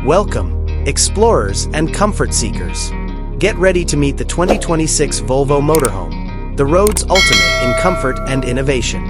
Welcome, explorers and comfort seekers. Get ready to meet the 2026 Volvo Motorhome, the road's ultimate in comfort and innovation.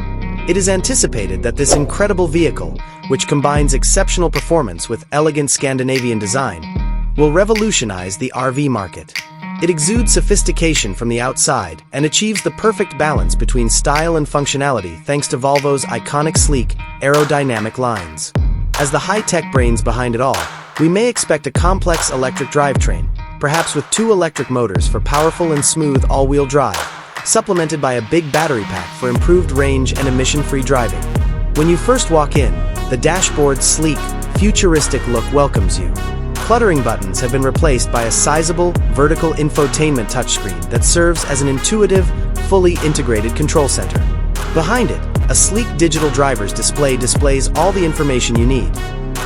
It is anticipated that this incredible vehicle, which combines exceptional performance with elegant Scandinavian design, will revolutionize the RV market. It exudes sophistication from the outside and achieves the perfect balance between style and functionality thanks to Volvo's iconic sleek, aerodynamic lines. As the high-tech brains behind it all, we may expect a complex electric drivetrain, perhaps with 2 electric motors for powerful and smooth all-wheel drive, supplemented by a big battery pack for improved range and emission-free driving. When you first walk in, the dashboard's sleek, futuristic look welcomes you. Cluttering buttons have been replaced by a sizable, vertical infotainment touchscreen that serves as an intuitive, fully integrated control center. Behind it, a sleek digital driver's display displays all the information you need,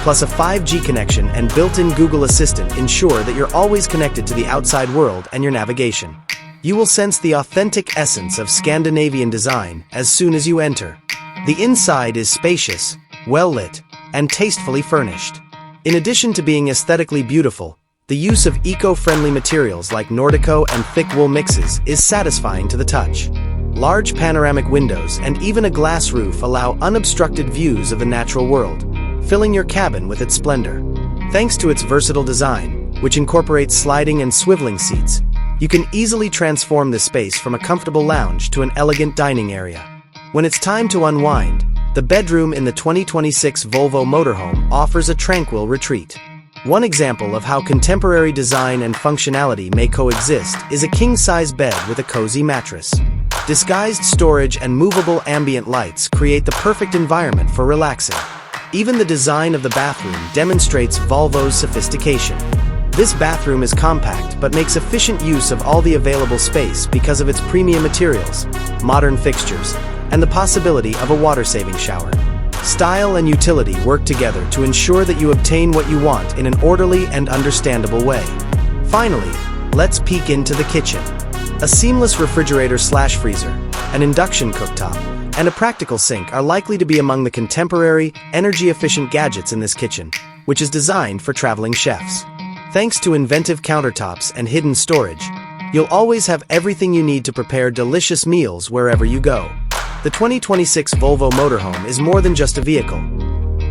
plus a 5G connection and built-in Google Assistant ensure that you're always connected to the outside world and your navigation. You will sense the authentic essence of Scandinavian design as soon as you enter. The inside is spacious, well-lit, and tastefully furnished. In addition to being aesthetically beautiful, the use of eco-friendly materials like Nordico and thick wool mixes is satisfying to the touch. Large panoramic windows and even a glass roof allow unobstructed views of the natural world, filling your cabin with its splendor. Thanks to its versatile design, which incorporates sliding and swiveling seats, you can easily transform this space from a comfortable lounge to an elegant dining area. When it's time to unwind, the bedroom in the 2026 Volvo Motorhome offers a tranquil retreat. One example of how contemporary design and functionality may coexist is a king-size bed with a cozy mattress. Disguised storage and movable ambient lights create the perfect environment for relaxing. Even the design of the bathroom demonstrates Volvo's sophistication. This bathroom is compact but makes efficient use of all the available space because of its premium materials, modern fixtures, and the possibility of a water-saving shower. Style and utility work together to ensure that you obtain what you want in an orderly and understandable way. Finally, let's peek into the kitchen. A seamless refrigerator/freezer, an induction cooktop, and a practical sink are likely to be among the contemporary, energy-efficient gadgets in this kitchen, which is designed for traveling chefs. Thanks to inventive countertops and hidden storage, you'll always have everything you need to prepare delicious meals wherever you go. The 2026 Volvo Motorhome is more than just a vehicle.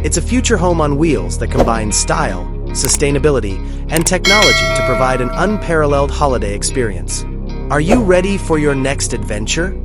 It's a future home on wheels that combines style, sustainability, and technology to provide an unparalleled holiday experience. Are you ready for your next adventure?